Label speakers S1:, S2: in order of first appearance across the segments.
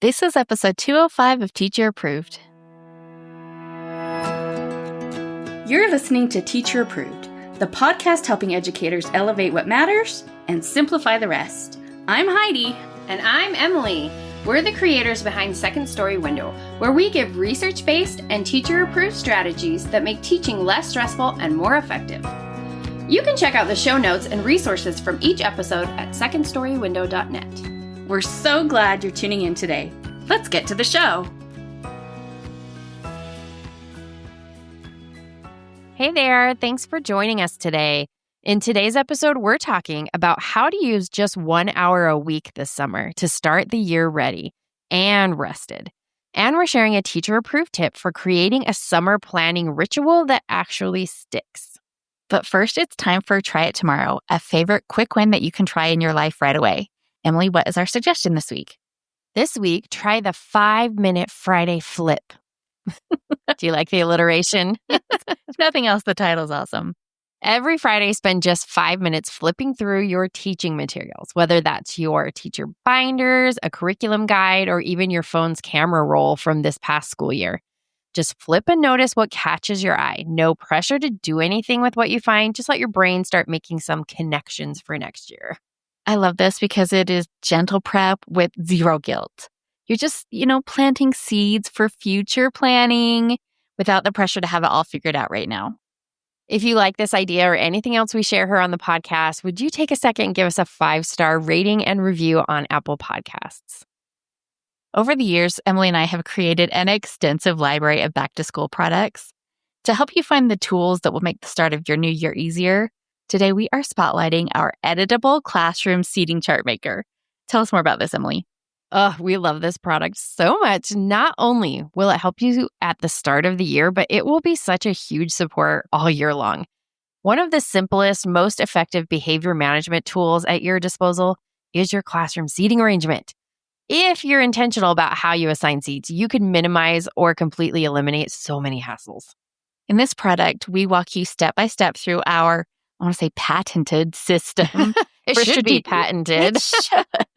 S1: This is episode 205 of Teacher Approved.
S2: You're listening to Teacher Approved, the podcast helping educators elevate what matters and simplify the rest. I'm Heidi.
S3: And I'm Emily. We're the creators behind Second Story Window, where we give research-based and teacher-approved strategies that make teaching less stressful and more effective. You can check out the show notes and resources from each episode at secondstorywindow.net.
S2: We're so glad you're tuning in today. Let's get to the show.
S4: Hey there, thanks for joining us today. In today's episode, we're talking about how to use just 1 hour a week this summer to start the year ready and rested. And we're sharing a teacher-approved tip for creating a summer planning ritual that actually sticks.
S1: But first, it's time for Try It Tomorrow, a favorite quick win that you can try in your life right away. Emily, what is our suggestion this week?
S4: This week, try the 5-minute Friday flip. Do you like the alliteration?
S1: If nothing else, the title's awesome.
S4: Every Friday, spend just 5 minutes flipping through your teaching materials, whether that's your teacher binders, a curriculum guide, or even your phone's camera roll from this past school year. Just flip and notice what catches your eye. No pressure to do anything with what you find. Just let your brain start making some connections for next year.
S1: I love this because it is gentle prep with zero guilt. You're just, planting seeds for future planning without the pressure to have it all figured out right now.
S4: If you like this idea or anything else we share here on the podcast, would you take a second and give us a 5-star rating and review on Apple Podcasts?
S1: Over the years, Emily and I have created an extensive library of back-to-school products. To help you find the tools that will make the start of your new year easier, today we are spotlighting our editable classroom seating chart maker. Tell us more about this, Emily.
S4: Oh, we love this product so much. Not only will it help you at the start of the year, but it will be such a huge support all year long. One of the simplest, most effective behavior management tools at your disposal is your classroom seating arrangement. If you're intentional about how you assign seats, you can minimize or completely eliminate so many hassles.
S1: In this product, we walk you step by step through our, patented system.
S4: It should be patented.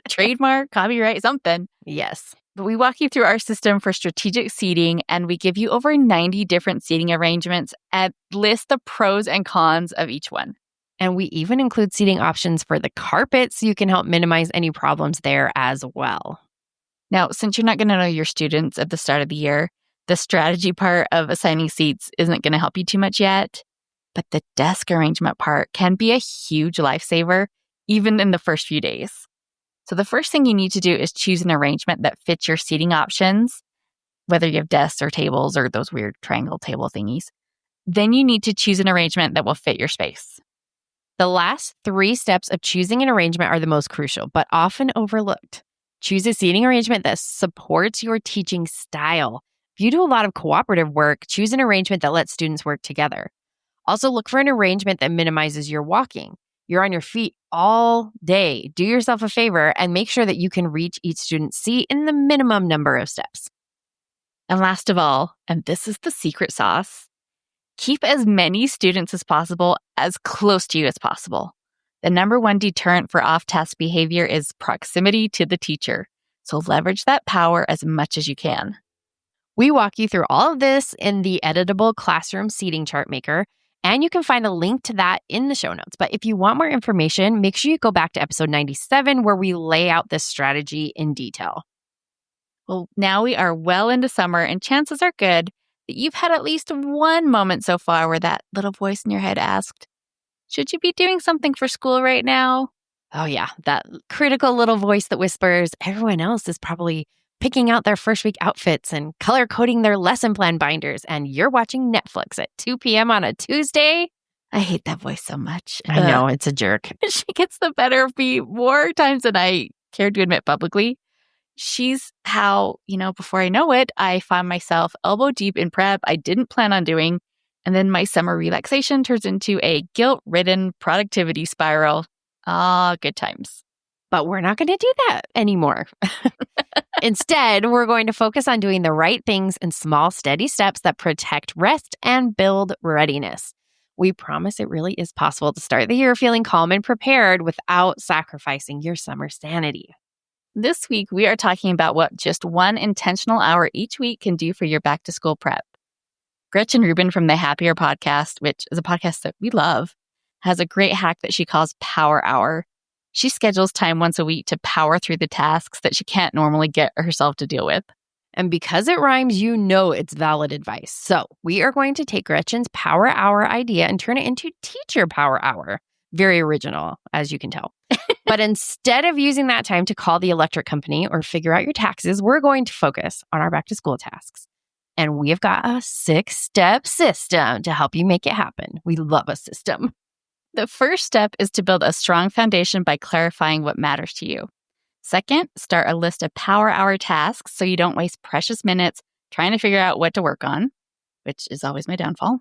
S1: Trademark, copyright, something.
S4: Yes.
S1: But we walk you through our system for strategic seating, and we give you over 90 different seating arrangements and list the pros and cons of each one.
S4: And we even include seating options for the carpet so you can help minimize any problems there as well.
S1: Now, since you're not going to know your students at the start of the year, the strategy part of assigning seats isn't going to help you too much yet. But the desk arrangement part can be a huge lifesaver, even in the first few days. So the first thing you need to do is choose an arrangement that fits your seating options, whether you have desks or tables or those weird triangle table thingies. Then you need to choose an arrangement that will fit your space.
S4: The last 3 steps of choosing an arrangement are the most crucial, but often overlooked. Choose a seating arrangement that supports your teaching style. If you do a lot of cooperative work, choose an arrangement that lets students work together. Also, look for an arrangement that minimizes your walking. You're on your feet all day. Do yourself a favor and make sure that you can reach each student's seat in the minimum number of steps.
S1: And last of all, and this is the secret sauce, keep as many students as possible as close to you as possible. The number one deterrent for off-task behavior is proximity to the teacher. So leverage that power as much as you can.
S4: We walk you through all of this in the editable classroom seating chart maker. And you can find a link to that in the show notes. But if you want more information, make sure you go back to episode 97 where we lay out this strategy in detail.
S1: Well, now we are well into summer and chances are good that you've had at least one moment so far where that little voice in your head asked, should you be doing something for school right now?
S4: Oh yeah, that critical little voice that whispers, everyone else is probably picking out their first week outfits and color coding their lesson plan binders, and you're watching Netflix at 2 p.m. on a Tuesday.
S1: I hate that voice so much.
S4: I know, it's a jerk.
S1: She gets the better of me more times than I care to admit publicly. She's how, before I know it, I find myself elbow deep in prep I didn't plan on doing, and then my summer relaxation turns into a guilt-ridden productivity spiral. Good times.
S4: But we're not going to do that anymore. Instead, we're going to focus on doing the right things in small, steady steps that protect rest and build readiness. We promise it really is possible to start the year feeling calm and prepared without sacrificing your summer sanity.
S1: This week, we are talking about what just one intentional hour each week can do for your back to school prep. Gretchen Rubin from the Happier Podcast, which is a podcast that we love, has a great hack that she calls Power Hour. She schedules time once a week to power through the tasks that she can't normally get herself to deal with.
S4: And because it rhymes, you know it's valid advice. So we are going to take Gretchen's Power Hour idea and turn it into Teacher Power Hour. Very original, as you can tell. But instead of using that time to call the electric company or figure out your taxes, we're going to focus on our back to school tasks. And we have got a 6-step system to help you make it happen. We love a system.
S1: The first step is to build a strong foundation by clarifying what matters to you. Second, start a list of Power Hour tasks so you don't waste precious minutes trying to figure out what to work on, which is always my downfall.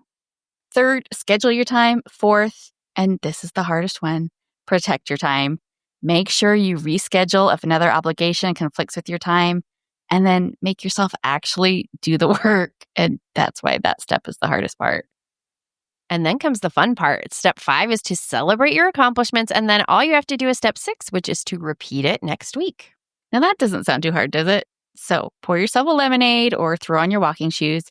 S1: Third, schedule your time. Fourth, and this is the hardest one, protect your time. Make sure you reschedule if another obligation conflicts with your time, and then make yourself actually do the work. And that's why that step is the hardest part.
S4: And then comes the fun part. Step 5 is to celebrate your accomplishments. And then all you have to do is step 6, which is to repeat it next week.
S1: Now that doesn't sound too hard, does it? So pour yourself a lemonade or throw on your walking shoes.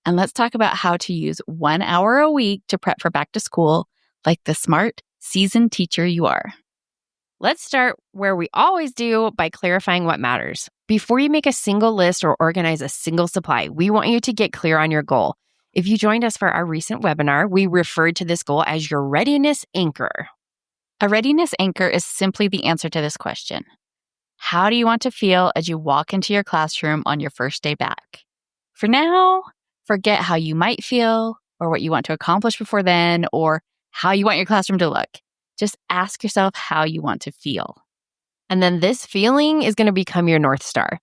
S1: And let's talk about how to use 1 hour a week to prep for back to school like the smart, seasoned teacher you are.
S4: Let's start where we always do by clarifying what matters. Before you make a single list or organize a single supply, we want you to get clear on your goal. If you joined us for our recent webinar, we referred to this goal as your readiness anchor.
S1: A readiness anchor is simply the answer to this question. How do you want to feel as you walk into your classroom on your first day back? For now, forget how you might feel or what you want to accomplish before then or how you want your classroom to look. Just ask yourself how you want to feel.
S4: And then this feeling is going to become your North Star.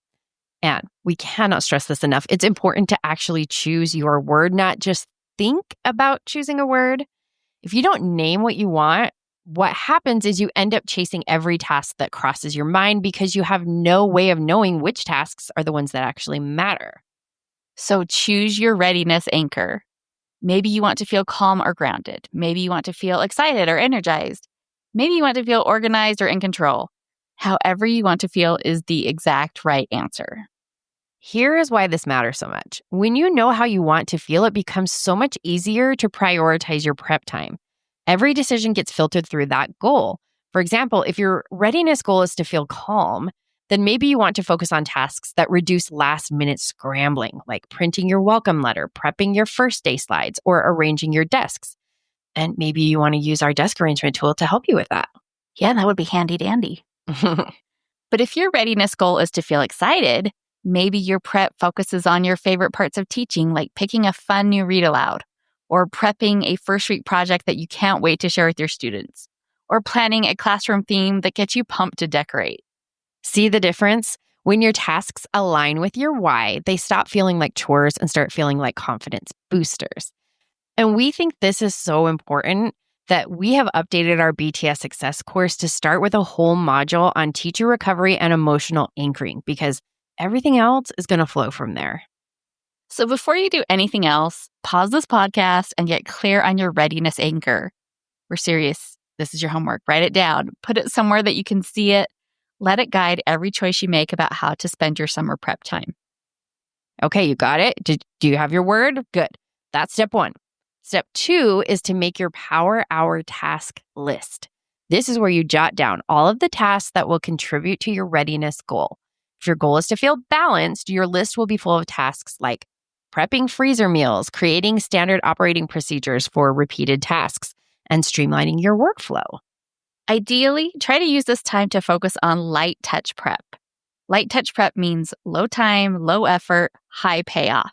S4: And we cannot stress this enough. It's important to actually choose your word, not just think about choosing a word. If you don't name what you want, what happens is you end up chasing every task that crosses your mind because you have no way of knowing which tasks are the ones that actually matter.
S1: So choose your readiness anchor. Maybe you want to feel calm or grounded. Maybe you want to feel excited or energized. Maybe you want to feel organized or in control. However you want to feel is the exact right answer.
S4: Here is why this matters so much. When you know how you want to feel, it becomes so much easier to prioritize your prep time. Every decision gets filtered through that goal. For example, if your readiness goal is to feel calm, then maybe you want to focus on tasks that reduce last-minute scrambling, like printing your welcome letter, prepping your first day slides, or arranging your desks. And maybe you want to use our desk arrangement tool to help you with that.
S1: Yeah, that would be handy dandy. But if your readiness goal is to feel excited, maybe your prep focuses on your favorite parts of teaching, like picking a fun new read aloud, or prepping a first week project that you can't wait to share with your students, or planning a classroom theme that gets you pumped to decorate.
S4: See the difference? When your tasks align with your why, they stop feeling like chores and start feeling like confidence boosters. And we think this is so important that we have updated our BTS Success course to start with a whole module on teacher recovery and emotional anchoring, because everything else is going to flow from there.
S1: So before you do anything else, pause this podcast and get clear on your readiness anchor. We're serious. This is your homework. Write it down. Put it somewhere that you can see it. Let it guide every choice you make about how to spend your summer prep time.
S4: Okay, you got it? Do you have your word? Good. That's step 1. Step 2 is to make your Power Hour task list. This is where you jot down all of the tasks that will contribute to your readiness goal. If your goal is to feel balanced, your list will be full of tasks like prepping freezer meals, creating standard operating procedures for repeated tasks, and streamlining your workflow.
S1: Ideally, try to use this time to focus on light touch prep. Light touch prep means low time, low effort, high payoff.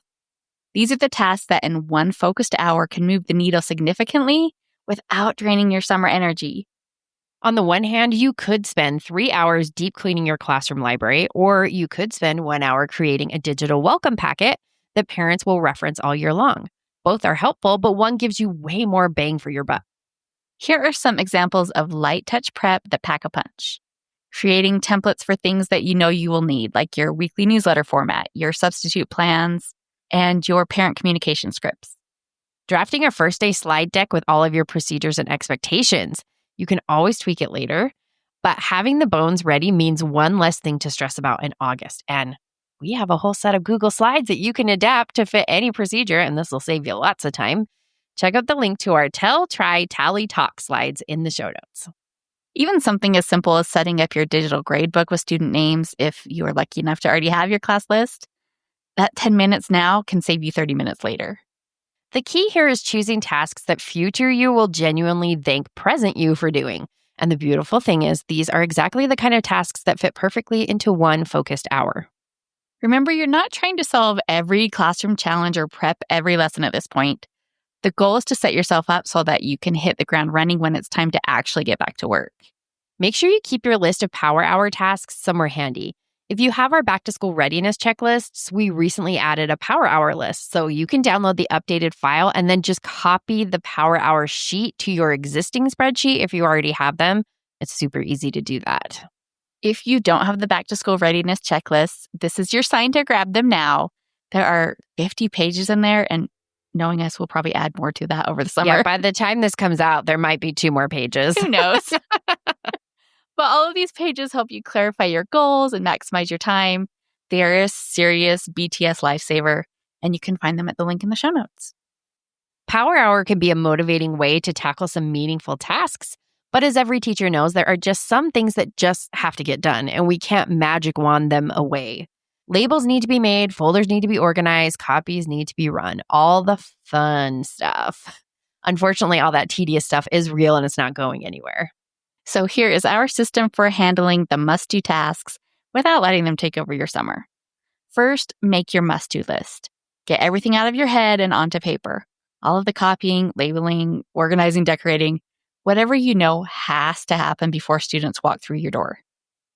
S1: These are the tasks that in one focused hour can move the needle significantly without draining your summer energy.
S4: On the one hand, you could spend 3 hours deep cleaning your classroom library, or you could spend 1 hour creating a digital welcome packet that parents will reference all year long. Both are helpful, but one gives you way more bang for your buck.
S1: Here are some examples of light touch prep that pack a punch. Creating templates for things that you know you will need, like your weekly newsletter format, your substitute plans, and your parent communication scripts.
S4: Drafting a first day slide deck with all of your procedures and expectations. You can always tweak it later. But having the bones ready means one less thing to stress about in August. And we have a whole set of Google Slides that you can adapt to fit any procedure, and this will save you lots of time. Check out the link to our Tell, Try, Tally, Talk slides in the show notes.
S1: Even something as simple as setting up your digital gradebook with student names, if you are lucky enough to already have your class list, that 10 minutes now can save you 30 minutes later.
S4: The key here is choosing tasks that future you will genuinely thank present you for doing. And the beautiful thing is, these are exactly the kind of tasks that fit perfectly into one focused hour.
S1: Remember, you're not trying to solve every classroom challenge or prep every lesson at this point. The goal is to set yourself up so that you can hit the ground running when it's time to actually get back to work.
S4: Make sure you keep your list of Power Hour tasks somewhere handy. If you have our back to school readiness checklists, we recently added a Power Hour list, so you can download the updated file and then just copy the Power Hour sheet to your existing spreadsheet if you already have them. It's super easy to do that.
S1: If you don't have the back to school readiness checklists, this is your sign to grab them now. There are 50 pages in there, and knowing us, we'll probably add more to that over the summer.
S4: Yeah, by the time this comes out, there might be 2 more pages.
S1: Who knows? But all of these pages help you clarify your goals and maximize your time. They are a serious BTS lifesaver, and you can find them at the link in the show notes.
S4: Power Hour can be a motivating way to tackle some meaningful tasks. But as every teacher knows, there are just some things that just have to get done, and we can't magic wand them away. Labels need to be made, folders need to be organized, copies need to be run, all the fun stuff. Unfortunately, all that tedious stuff is real and it's not going anywhere.
S1: So here is our system for handling the must-do tasks without letting them take over your summer. First, make your must-do list. Get everything out of your head and onto paper. All of the copying, labeling, organizing, decorating, whatever you know has to happen before students walk through your door.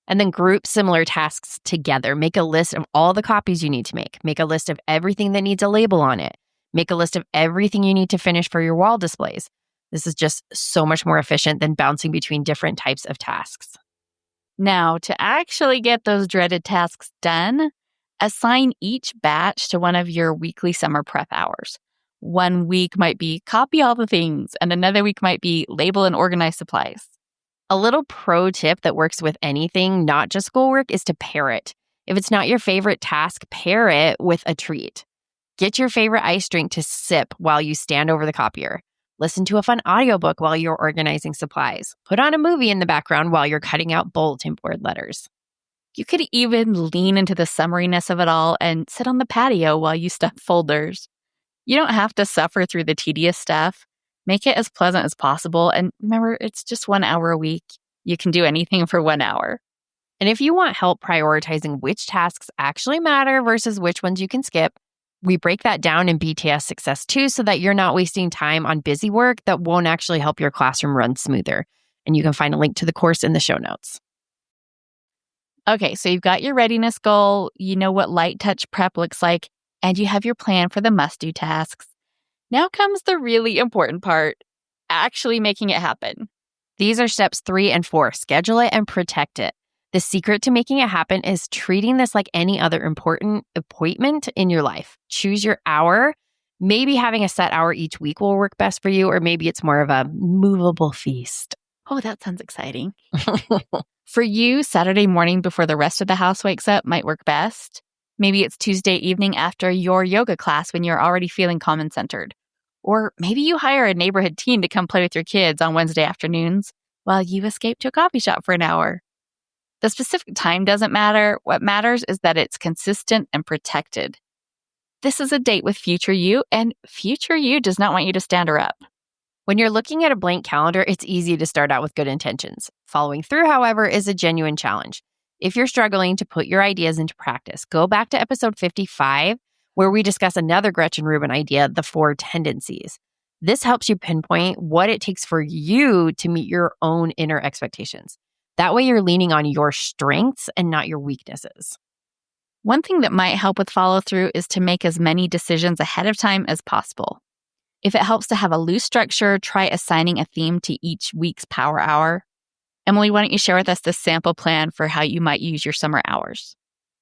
S4: And then group similar tasks together. Make a list of all the copies you need to make. Make a list of everything that needs a label on it. Make a list of everything you need to finish for your wall displays. This is just so much more efficient than bouncing between different types of tasks.
S1: Now, to actually get those dreaded tasks done, assign each batch to one of your weekly summer prep hours. One week might be copy all the things, and another week might be label and organize supplies.
S4: A little pro tip that works with anything, not just schoolwork, is to pair it. If it's not your favorite task, pair it with a treat. Get your favorite ice drink to sip while you stand over the copier. Listen to a fun audiobook while you're organizing supplies. Put on a movie in the background while you're cutting out bulletin board letters.
S1: You could even lean into the summariness of it all and sit on the patio while you stuff folders. You don't have to suffer through the tedious stuff. Make it as pleasant as possible. And remember, it's just 1 hour a week. You can do anything for 1 hour.
S4: And if you want help prioritizing which tasks actually matter versus which ones you can skip, we break that down in BTS Success 2 so that you're not wasting time on busy work that won't actually help your classroom run smoother. And you can find a link to the course in the show notes.
S1: Okay, so you've got your readiness goal, you know what light touch prep looks like, and you have your plan for the must-do tasks. Now comes the really important part, actually making it happen.
S4: These are steps 3 and 4. Schedule it and protect it. The secret to making it happen is treating this like any other important appointment in your life. Choose your hour. Maybe having a set hour each week will work best for you, or maybe it's more of a movable feast.
S1: Oh, that sounds exciting. For you, Saturday morning before the rest of the house wakes up might work best. Maybe it's Tuesday evening after your yoga class when you're already feeling calm and centered. Or maybe you hire a neighborhood teen to come play with your kids on Wednesday afternoons while you escape to a coffee shop for an hour. The specific time doesn't matter. What matters is that it's consistent and protected. This is a date with future you, and future you does not want you to stand her up.
S4: When you're looking at a blank calendar, it's easy to start out with good intentions. Following through, however, is a genuine challenge. If you're struggling to put your ideas into practice, go back to episode 55, where we discuss another Gretchen Rubin idea, the 4 tendencies. This helps you pinpoint what it takes for you to meet your own inner expectations. That way you're leaning on your strengths and not your weaknesses.
S1: One thing that might help with follow through is to make as many decisions ahead of time as possible. If it helps to have a loose structure, try assigning a theme to each week's power hour. Emily, why don't you share with us the sample plan for how you might use your summer hours?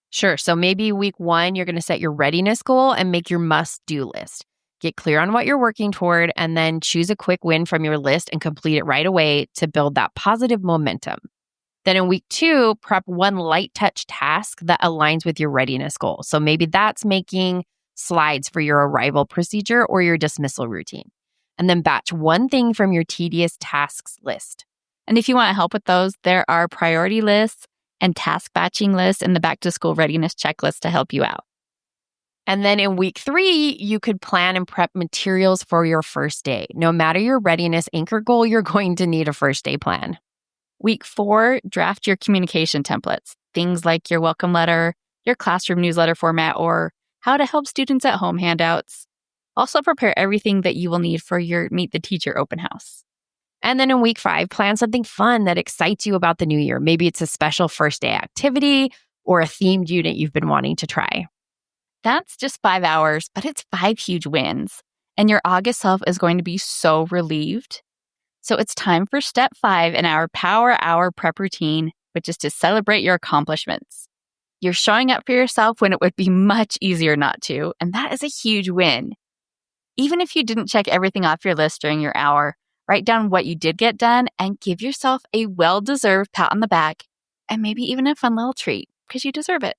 S4: Sure. So maybe week 1, you're going to set your readiness goal and make your must-do list. Get clear on what you're working toward, and then choose a quick win from your list and complete it right away to build that positive momentum. Then in week 2, prep one light touch task that aligns with your readiness goal. So maybe that's making slides for your arrival procedure or your dismissal routine. And then batch one thing from your tedious tasks list.
S1: And if you want help with those, there are priority lists and task batching lists in the back to school readiness checklist to help you out.
S4: And then in week 3, you could plan and prep materials for your first day. No matter your readiness anchor goal, you're going to need a first day plan.
S1: Week 4, draft your communication templates, things like your welcome letter, your classroom newsletter format, or how to help students at home handouts. Also prepare everything that you will need for your Meet the Teacher open house.
S4: And then in week 5, plan something fun that excites you about the new year. Maybe it's a special first day activity or a themed unit you've been wanting to try.
S1: That's just 5 hours, but it's 5 huge wins. And your August self is going to be so relieved. So it's time for step 5 in our Power Hour prep routine, which is to celebrate your accomplishments. You're showing up for yourself when it would be much easier not to, and that is a huge win. Even if you didn't check everything off your list during your hour, write down what you did get done and give yourself a well-deserved pat on the back and maybe even a fun little treat because you deserve it.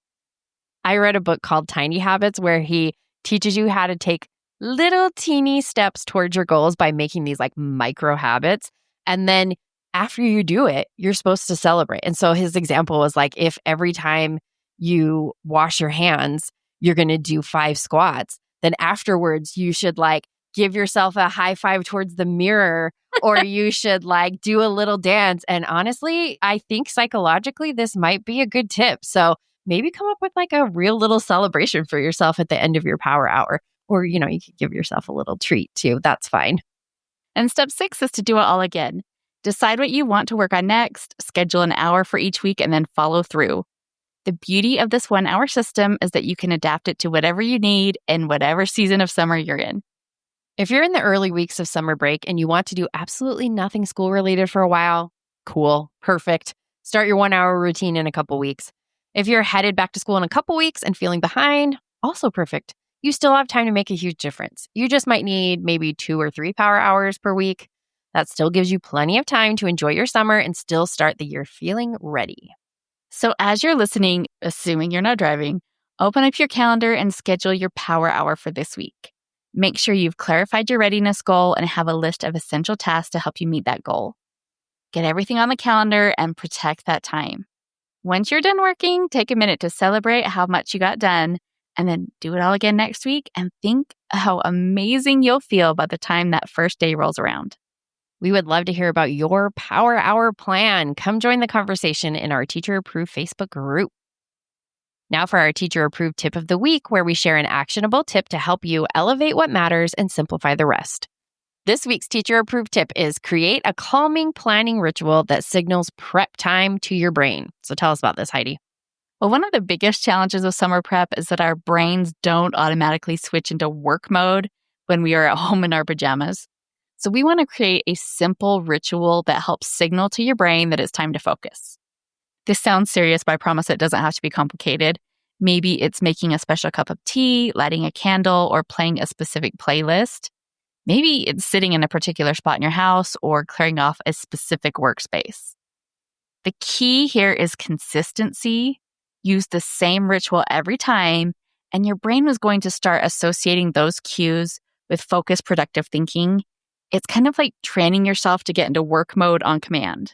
S4: I read a book called Tiny Habits where he teaches you how to take little teeny steps towards your goals by making these like micro habits. And then after you do it, you're supposed to celebrate. And so his example was like, if every time you wash your hands, you're going to do 5 squats, then afterwards you should like give yourself a high five towards the mirror or you should like do a little dance. And honestly, I think psychologically, this might be a good tip. So maybe come up with like a real little celebration for yourself at the end of your power hour. Or, you could give yourself a little treat too. That's fine.
S1: And step 6 is to do it all again. Decide what you want to work on next, schedule an hour for each week, and then follow through. The beauty of this 1-hour system is that you can adapt it to whatever you need in whatever season of summer you're in.
S4: If you're in the early weeks of summer break and you want to do absolutely nothing school related for a while, cool, perfect. Start your 1-hour routine in a couple weeks. If you're headed back to school in a couple weeks and feeling behind, also perfect. You still have time to make a huge difference. You just might need maybe 2 or 3 power hours per week. That still gives you plenty of time to enjoy your summer and still start the year feeling ready.
S1: So as you're listening, assuming you're not driving, open up your calendar and schedule your power hour for this week. Make sure you've clarified your readiness goal and have a list of essential tasks to help you meet that goal. Get everything on the calendar and protect that time. Once you're done working, take a minute to celebrate how much you got done and then do it all again next week and think how amazing you'll feel by the time that first day rolls around.
S4: We would love to hear about your Power Hour plan. Come join the conversation in our Teacher Approved Facebook group. Now for our Teacher Approved tip of the week, where we share an actionable tip to help you elevate what matters and simplify the rest. This week's Teacher Approved tip is create a calming planning ritual that signals prep time to your brain. So tell us about this, Heidi.
S1: Well, one of the biggest challenges of summer prep is that our brains don't automatically switch into work mode when we are at home in our pajamas. So we want to create a simple ritual that helps signal to your brain that it's time to focus. This sounds serious, but I promise it doesn't have to be complicated. Maybe it's making a special cup of tea, lighting a candle, or playing a specific playlist. Maybe it's sitting in a particular spot in your house or clearing off a specific workspace. The key here is consistency. Use the same ritual every time, and your brain was going to start associating those cues with focused, productive thinking. It's kind of like training yourself to get into work mode on command.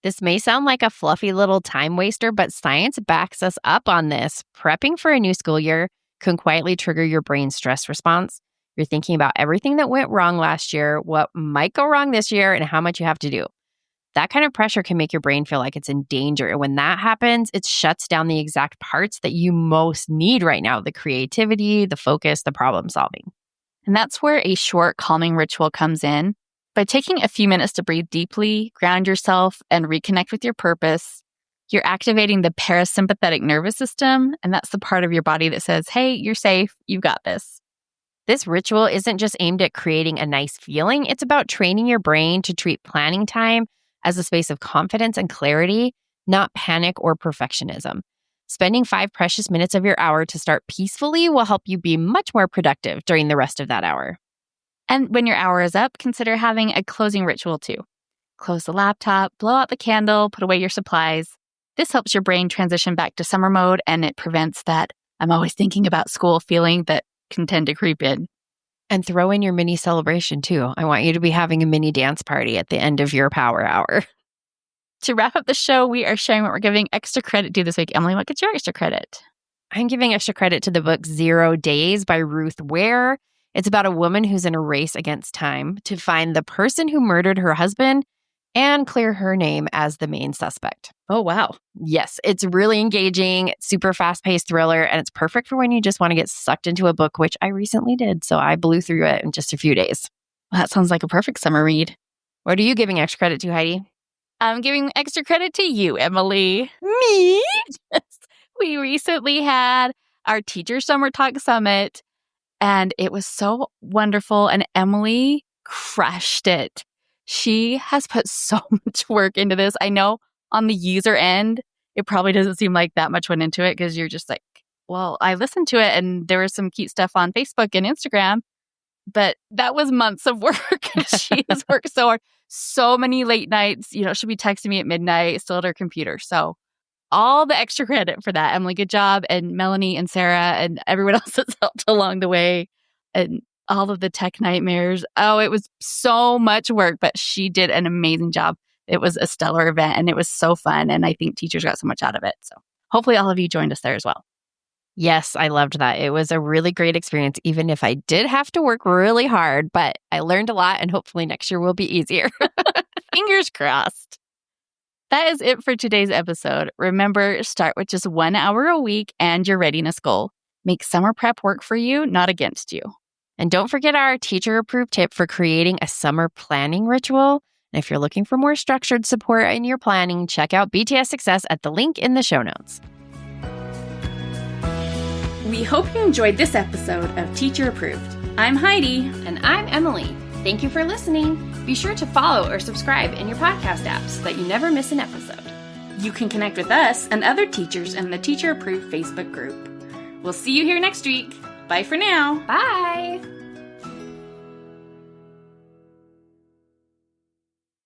S4: This may sound like a fluffy little time waster, but science backs us up on this. Prepping for a new school year can quietly trigger your brain's stress response. You're thinking about everything that went wrong last year, what might go wrong this year, and how much you have to do. That kind of pressure can make your brain feel like it's in danger. And when that happens, it shuts down the exact parts that you most need right now, the creativity, the focus, the problem solving.
S1: And that's where a short calming ritual comes in. By taking a few minutes to breathe deeply, ground yourself, and reconnect with your purpose, you're activating the parasympathetic nervous system, and that's the part of your body that says, hey, you're safe, you've got this.
S4: This ritual isn't just aimed at creating a nice feeling. It's about training your brain to treat planning time as a space of confidence and clarity, not panic or perfectionism. Spending 5 precious minutes of your hour to start peacefully will help you be much more productive during the rest of that hour.
S1: And when your hour is up, consider having a closing ritual too. close the laptop, blow out the candle, put away your supplies. This helps your brain transition back to summer mode, and it prevents that I'm always thinking about school feeling that can tend to creep in.
S4: And throw in your mini celebration too. I want you to be having a mini dance party at the end of your power hour.
S1: To wrap up the show, we are sharing what we're giving extra credit to this week. Emily, what gets your extra credit?
S4: I'm giving extra credit to the book 0 Days by Ruth Ware. It's about a woman who's in a race against time to find the person who murdered her husband and clear her name as the main suspect.
S2: Oh, wow.
S4: Yes, it's really engaging, super fast-paced thriller, and it's perfect for when you just want to get sucked into a book, which I recently did. So I blew through it in just a few days.
S1: Well, that sounds like a perfect summer read.
S4: What are you giving extra credit to, Heidi?
S1: I'm giving extra credit to you, Emily.
S4: Me?
S1: Yes. We recently had our Teacher Summer Talk Summit, and it was so wonderful, and Emily crushed it. She has put so much work into this. I know on the user end, it probably doesn't seem like that much went into it because you're just like, well, I listened to it and there was some cute stuff on Facebook and Instagram, but that was months of work. She has worked so hard. So many late nights, she'll be texting me at midnight, still at her computer. So all the extra credit for that. Emily, good job. And Melanie and Sarah and everyone else that's helped along the way. And all of the tech nightmares. Oh, it was so much work, but she did an amazing job. It was a stellar event and it was so fun. And I think teachers got so much out of it. So hopefully all of you joined us there as well.
S4: Yes, I loved that. It was a really great experience, even if I did have to work really hard, but I learned a lot and hopefully next year will be easier.
S1: Fingers crossed. That is it for today's episode. Remember, start with just 1 hour a week and your readiness goal. Make summer prep work for you, not against you.
S4: And don't forget our teacher-approved tip for creating a summer planning ritual. And if you're looking for more structured support in your planning, check out BTS Success at the link in the show notes.
S2: We hope you enjoyed this episode of Teacher Approved. I'm Heidi.
S3: And I'm Emily. Thank you for listening. Be sure to follow or subscribe in your podcast app so that you never miss an episode.
S2: You can connect with us and other teachers in the Teacher Approved Facebook group. We'll see you here next week. Bye for now.
S3: Bye.